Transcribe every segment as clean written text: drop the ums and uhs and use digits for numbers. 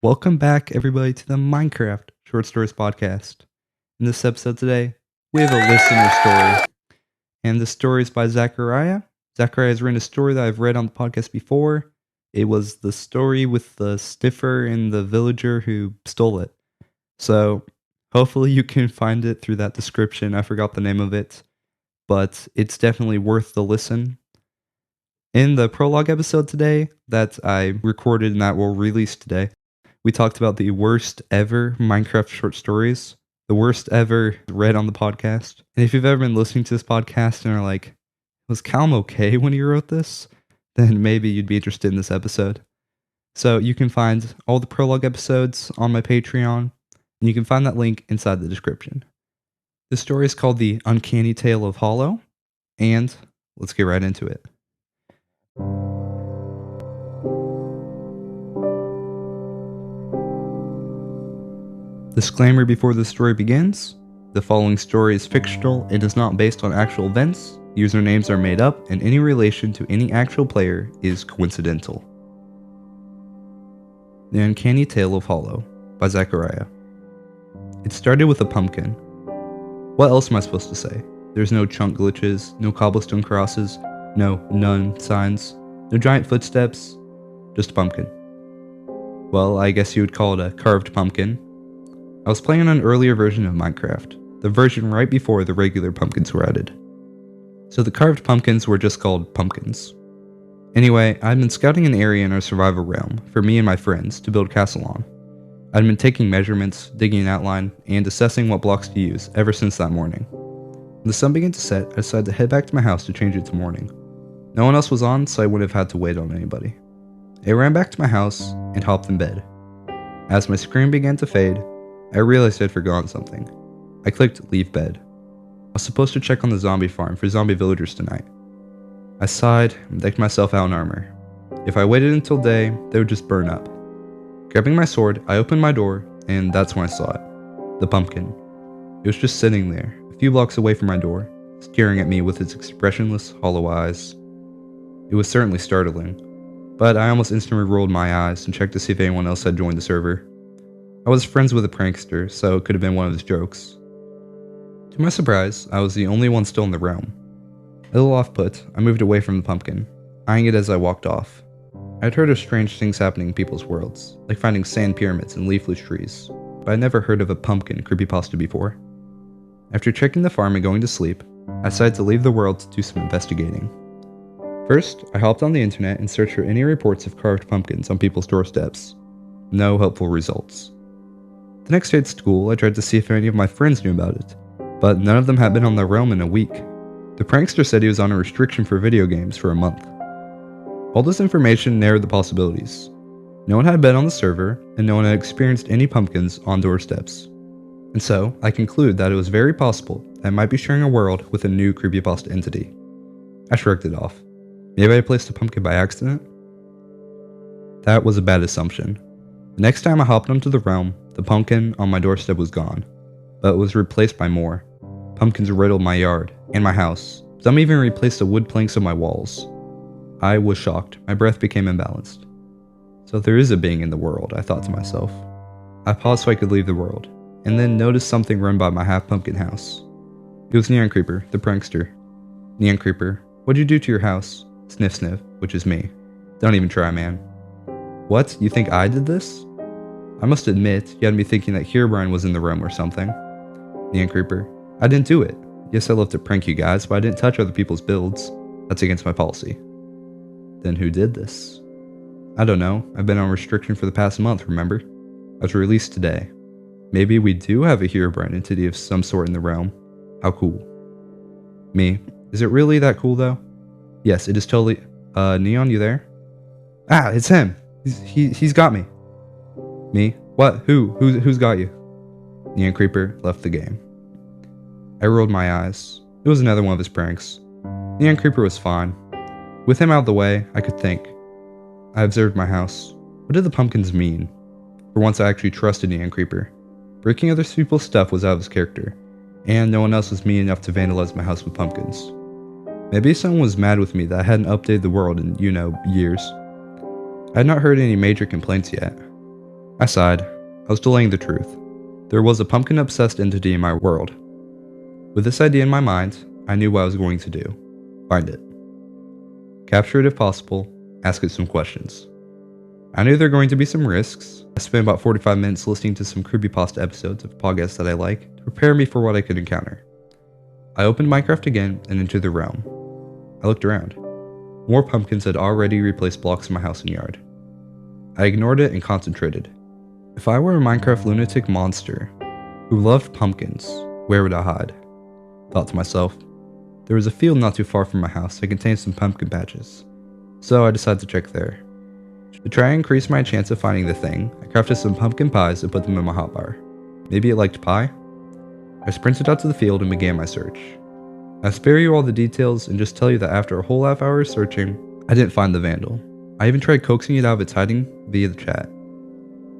Welcome back, everybody, to the Minecraft Short Stories Podcast. In this episode today, we have a listener story, and the story is by Zachariah. Zachariah has written a story that I've read on the podcast before. It was the story with the sniffer and the villager who stole it. So, hopefully you can find it through that description. I forgot the name of it, but it's definitely worth the listen. In the prologue episode today that I recorded and that will release today, we talked about the worst ever Minecraft short stories, the worst ever read on the podcast. And if you've ever been listening to this podcast and are like, was Calum okay when he wrote this? Then maybe you'd be interested in this episode. So you can find all the prologue episodes on my Patreon, and you can find that link inside the description. The story is called The Uncanny Tale of Hollow, and let's get right into it. Disclaimer before the story begins. The following story is fictional and is not based on actual events. Usernames are made up and any relation to any actual player is coincidental. The Uncanny Tale of Hollow by Zachariah. It started with a pumpkin. What else am I supposed to say? There's no chunk glitches, no cobblestone crosses, no none signs, no giant footsteps, just a pumpkin. Well, I guess you would call it a carved pumpkin. I was playing on an earlier version of Minecraft, the version right before the regular pumpkins were added. So the carved pumpkins were just called pumpkins. Anyway, I'd been scouting an area in our survival realm for me and my friends to build a castle on. I'd been taking measurements, digging an outline, and assessing what blocks to use ever since that morning. When the sun began to set, I decided to head back to my house to change it to morning. No one else was on, so I wouldn't have had to wait on anybody. I ran back to my house and hopped in bed. As my screen began to fade, I realized I'd forgotten something. I clicked leave bed. I was supposed to check on the zombie farm for zombie villagers tonight. I sighed and decked myself out in armor. If I waited until day, they would just burn up. Grabbing my sword, I opened my door, and that's when I saw it. The pumpkin. It was just sitting there, a few blocks away from my door, staring at me with its expressionless, hollow eyes. It was certainly startling, but I almost instantly rolled my eyes and checked to see if anyone else had joined the server. I was friends with a prankster, so it could have been one of his jokes. To my surprise, I was the only one still in the realm. A little off-put, I moved away from the pumpkin, eyeing it as I walked off. I had heard of strange things happening in people's worlds, like finding sand pyramids and leafless trees, but I'd never heard of a pumpkin creepypasta before. After checking the farm and going to sleep, I decided to leave the world to do some investigating. First, I hopped on the internet and searched for any reports of carved pumpkins on people's doorsteps. No helpful results. The next day at school, I tried to see if any of my friends knew about it, but none of them had been on the realm in a week. The prankster said he was on a restriction for video games for a month. All this information narrowed the possibilities. No one had been on the server, and no one had experienced any pumpkins on doorsteps. And so, I conclude that it was very possible that I might be sharing a world with a new creepypasta entity. I shrugged it off. Maybe I placed a pumpkin by accident? That was a bad assumption. The next time I hopped onto the realm, the pumpkin on my doorstep was gone, but was replaced by more. Pumpkins riddled my yard and my house. Some even replaced the wood planks of my walls. I was shocked. My breath became imbalanced. So there is a being in the world, I thought to myself. I paused so I could leave the world, and then noticed something run by my half-pumpkin house. It was Neon Creeper, the prankster. Neon Creeper, what'd you do to your house? Sniff sniff, which is me. Don't even try, man. What? You think I did this? I must admit, you had me thinking that Herobrine was in the room or something. Neon Creeper, I didn't do it. Yes, I love to prank you guys, but I didn't touch other people's builds. That's against my policy. Then who did this? I don't know. I've been on restriction for the past month, remember? I was released today. Maybe we do have a Herobrine entity of some sort in the realm. How cool. Me. Is it really that cool though? Yes, it is totally... Neon, you there? Ah, it's him! He's got me. Me? What? Who's got you? Neon Creeper left the game. I rolled my eyes. It was another one of his pranks. Neon Creeper was fine. With him out of the way, I could think. I observed my house. What did the pumpkins mean? For once I actually trusted Neon Creeper. Breaking other people's stuff was out of his character, and no one else was mean enough to vandalize my house with pumpkins. Maybe someone was mad with me that I hadn't updated the world in, years. I had not heard any major complaints yet. I sighed. I was delaying the truth. There was a pumpkin-obsessed entity in my world. With this idea in my mind, I knew what I was going to do. Find it. Capture it if possible, ask it some questions. I knew there were going to be some risks. I spent about 45 minutes listening to some creepypasta episodes of podcasts that I like to prepare me for what I could encounter. I opened Minecraft again and entered the realm. I looked around. More pumpkins had already replaced blocks in my house and yard. I ignored it and concentrated. If I were a Minecraft lunatic monster who loved pumpkins, where would I hide? Thought to myself. There was a field not too far from my house that contained some pumpkin patches, so I decided to check there. To try and increase my chance of finding the thing, I crafted some pumpkin pies and put them in my hotbar. Maybe it liked pie? I sprinted out to the field and began my search. I'll spare you all the details and just tell you that after a whole half hour of searching, I didn't find the vandal. I even tried coaxing it out of its hiding via the chat,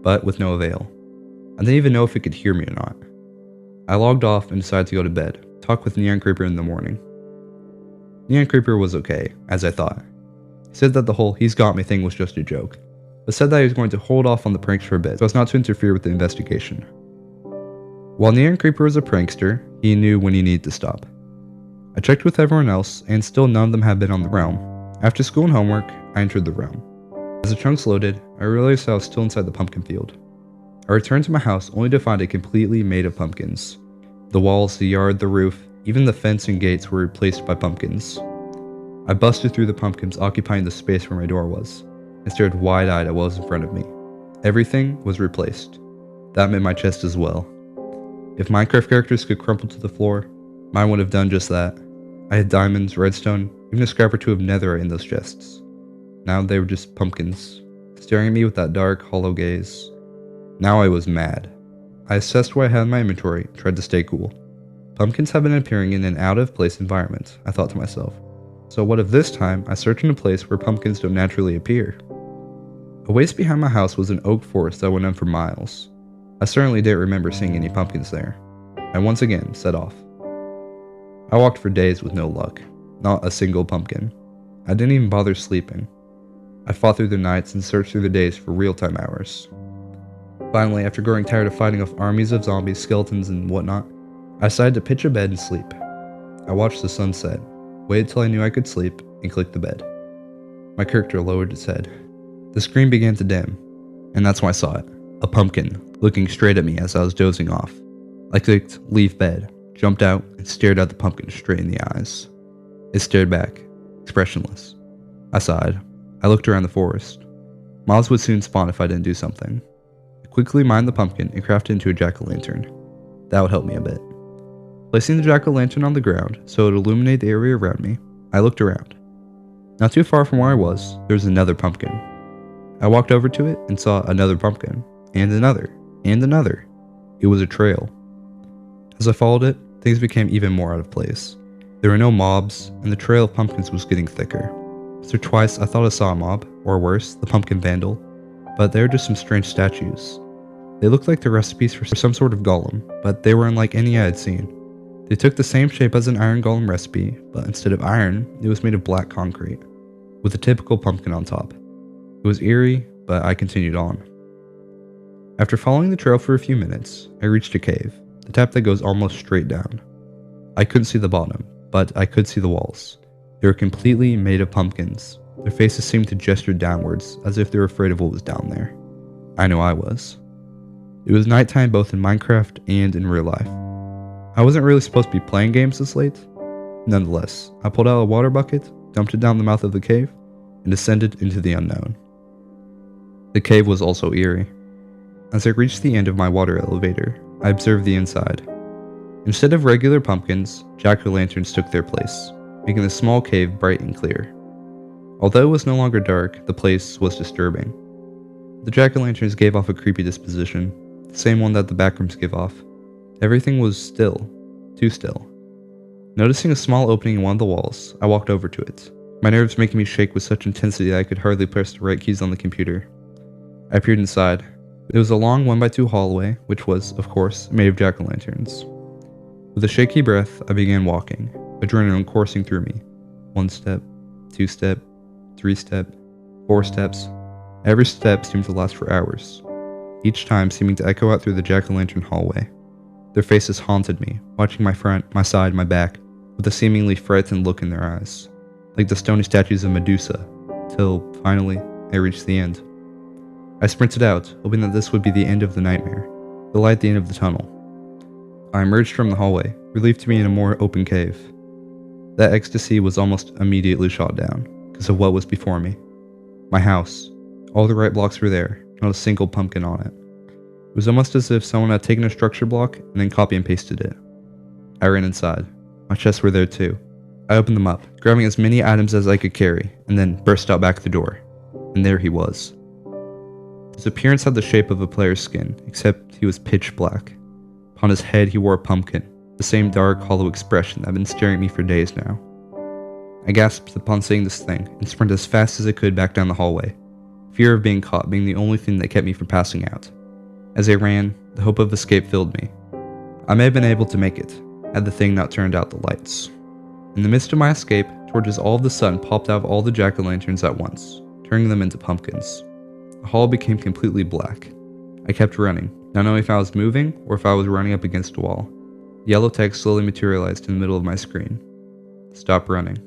but with no avail. I didn't even know if it could hear me or not. I logged off and decided to go to bed, talk with Neon Creeper in the morning. Neon Creeper was okay, as I thought. He said that the whole "he's got me" thing was just a joke, but said that he was going to hold off on the pranks for a bit so as not to interfere with the investigation. While Neon Creeper was a prankster, he knew when he needed to stop. I checked with everyone else, and still none of them had been on the realm. After school and homework, I entered the realm. As the chunks loaded, I realized I was still inside the pumpkin field. I returned to my house only to find it completely made of pumpkins. The walls, the yard, the roof, even the fence and gates were replaced by pumpkins. I busted through the pumpkins occupying the space where my door was, and stared wide-eyed at what was in front of me. Everything was replaced. That meant my chest as well. If Minecraft characters could crumple to the floor, mine would have done just that. I had diamonds, redstone, even a scrap or two of netherite in those chests. Now they were just pumpkins, staring at me with that dark, hollow gaze. Now I was mad. I assessed what I had in my inventory, tried to stay cool. Pumpkins have been appearing in an out-of-place environment, I thought to myself. So what if this time I search in a place where pumpkins don't naturally appear? A ways behind my house was an oak forest that went on for miles. I certainly didn't remember seeing any pumpkins there. I once again set off. I walked for days with no luck. Not a single pumpkin. I didn't even bother sleeping. I fought through the nights and searched through the days for real-time hours. Finally, after growing tired of fighting off armies of zombies, skeletons, and whatnot, I decided to pitch a bed and sleep. I watched the sunset, waited till I knew I could sleep, and clicked the bed. My character lowered its head. The screen began to dim, and that's when I saw it. A pumpkin, looking straight at me as I was dozing off. I clicked leave bed, jumped out, and stared at the pumpkin straight in the eyes. It stared back, expressionless. I sighed. I looked around the forest. Mobs would soon spawn if I didn't do something. I quickly mined the pumpkin and crafted into a jack-o'-lantern. That would help me a bit. Placing the jack-o'-lantern on the ground so it would illuminate the area around me, I looked around. Not too far from where I was, there was another pumpkin. I walked over to it and saw another pumpkin, and another, and another. It was a trail. As I followed it, things became even more out of place. There were no mobs, and the trail of pumpkins was getting thicker. Once or twice I thought I saw a mob, or worse, the pumpkin vandal, but they were just some strange statues. They looked like the recipes for some sort of golem, but they were unlike any I had seen. They took the same shape as an iron golem recipe, but instead of iron, it was made of black concrete, with a typical pumpkin on top. It was eerie, but I continued on. After following the trail for a few minutes, I reached a cave, the tap that goes almost straight down. I couldn't see the bottom, but I could see the walls. They were completely made of pumpkins. Their faces seemed to gesture downwards, as if they were afraid of what was down there. I know I was. It was nighttime both in Minecraft and in real life. I wasn't really supposed to be playing games this late. Nonetheless, I pulled out a water bucket, dumped it down the mouth of the cave, and descended into the unknown. The cave was also eerie. As I reached the end of my water elevator, I observed the inside. Instead of regular pumpkins, jack-o'-lanterns took their place, making the small cave bright and clear. Although it was no longer dark, the place was disturbing. The jack-o'-lanterns gave off a creepy disposition, the same one that the backrooms give off. Everything was still, too still. Noticing a small opening in one of the walls, I walked over to it, my nerves making me shake with such intensity that I could hardly press the right keys on the computer. I peered inside. It was a long 1x2 hallway, which was, of course, made of jack-o'-lanterns. With a shaky breath, I began walking, adrenaline coursing through me. 1 step, 2 step, 3 step, 4 steps. Every step seemed to last for hours. each time seeming to echo out through the jack-o'-lantern hallway. Their faces haunted me, watching my front, my side, my back, with a seemingly frightened look in their eyes, like the stony statues of Medusa, till, finally, I reached the end. I sprinted out, hoping that this would be the end of the nightmare, the light at the end of the tunnel. I emerged from the hallway, relieved to be in a more open cave. That ecstasy was almost immediately shot down, because of what was before me. My house. All the right blocks were there, not a single pumpkin on it. It was almost as if someone had taken a structure block and then copy and pasted it. I ran inside. My chests were there too. I opened them up, grabbing as many items as I could carry, and then burst out back the door. And there he was. His appearance had the shape of a player's skin, except he was pitch black. Upon his head he wore a pumpkin, the same dark, hollow expression that had been staring at me for days now. I gasped upon seeing this thing, and sprinted as fast as I could back down the hallway, fear of being caught being the only thing that kept me from passing out. As I ran, the hope of escape filled me. I may have been able to make it, had the thing not turned out the lights. In the midst of my escape, torches all of the sudden popped out of all the jack-o'-lanterns at once, turning them into pumpkins. The hall became completely black. I kept running, not knowing if I was moving or if I was running up against a wall. Yellow text slowly materialized in the middle of my screen. Stop running.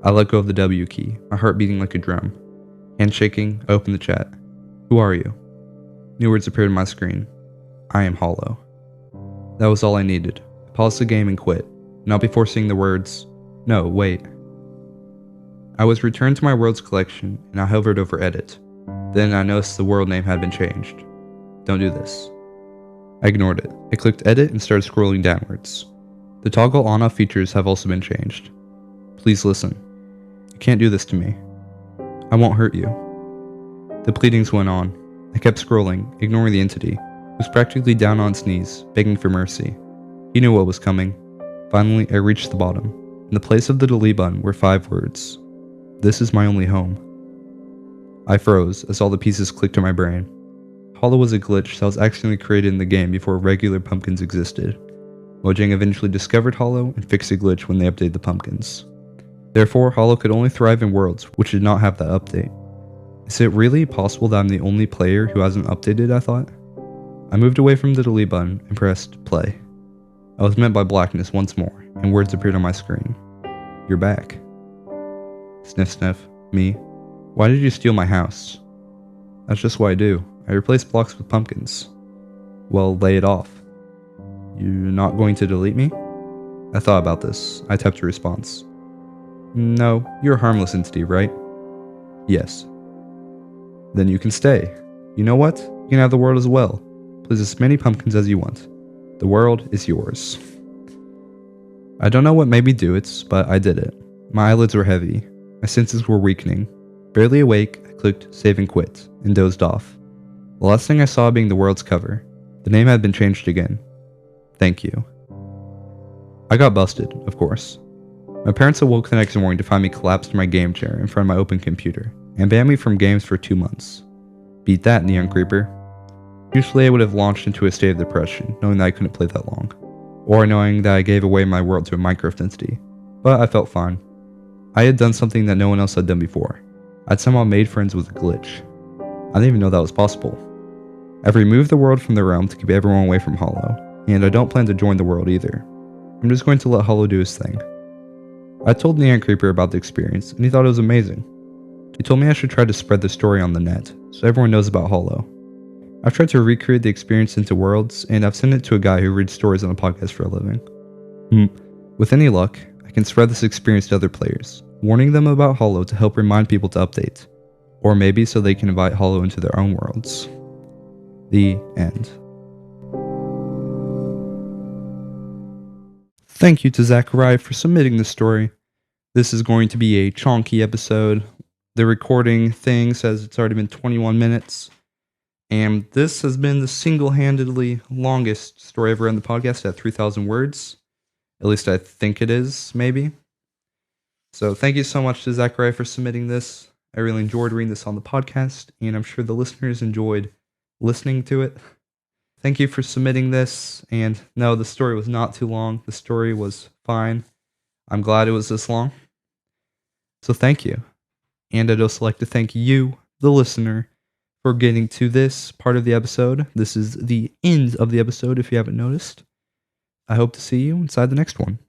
I let go of the W key, my heart beating like a drum. Hand shaking, I opened the chat. Who are you? New words appeared on my screen. I am Hollow. That was all I needed. I paused the game and quit, not before seeing the words, no, wait. I was returned to my worlds collection, and I hovered over edit. Then I noticed the world name had been changed. Don't do this. I ignored it. I clicked edit and started scrolling downwards. The toggle on-off features have also been changed. Please listen. You can't do this to me. I won't hurt you. The pleadings went on. I kept scrolling, ignoring the entity, who was practically down on its knees, begging for mercy. He knew what was coming. Finally, I reached the bottom. In the place of the delete button were 5 words. This is my only home. I froze as all the pieces clicked to my brain. Hollow was a glitch that was accidentally created in the game before regular pumpkins existed. Mojang eventually discovered Hollow and fixed the glitch when they updated the pumpkins. Therefore, Hollow could only thrive in worlds which did not have that update. Is it really possible that I'm the only player who hasn't updated, I thought? I moved away from the delete button and pressed play. I was met by blackness once more, and words appeared on my screen. You're back. Sniff sniff. Me. Why did you steal my house? That's just what I do. I replace blocks with pumpkins. Well, lay it off. You're not going to delete me? I thought about this. I typed a response. No, you're a harmless entity, right? Yes. Then you can stay. You know what? You can have the world as well. Place as many pumpkins as you want. The world is yours. I don't know what made me do it, but I did it. My eyelids were heavy. My senses were weakening. Barely awake, I clicked save and quit, and dozed off. The last thing I saw being the world's cover. The name had been changed again. Thank you. I got busted, of course. My parents awoke the next morning to find me collapsed in my game chair in front of my open computer, and banned me from games for 2 months. Beat that, Neon Creeper. Usually I would have launched into a state of depression, knowing that I couldn't play that long, or knowing that I gave away my world to a Minecraft entity, but I felt fine. I had done something that no one else had done before. I'd somehow made friends with a glitch. I didn't even know that was possible. I've removed the world from the realm to keep everyone away from Hollow, and I don't plan to join the world either. I'm just going to let Hollow do his thing. I told Neon Creeper about the experience, and he thought it was amazing. He told me I should try to spread the story on the net, so everyone knows about Hollow. I've tried to recreate the experience into worlds, and I've sent it to a guy who reads stories on a podcast for a living. With any luck, I can spread this experience to other players, warning them about Hollow to help remind people to update, or maybe so they can invite Hollow into their own worlds. The end. Thank you to Zachariah for submitting this story. This is going to be a chonky episode. The recording thing says it's already been 21 minutes. And this has been the single-handedly longest story ever on the podcast at 3,000 words. At least I think it is, maybe. So thank you so much to Zachariah for submitting this. I really enjoyed reading this on the podcast, and I'm sure the listeners enjoyed listening to it. Thank you for submitting this, and no, the story was not too long. The story was fine. I'm glad it was this long. So thank you. And I'd also like to thank you, the listener, for getting to this part of the episode. This is the end of the episode if you haven't noticed. I hope to see you inside the next one.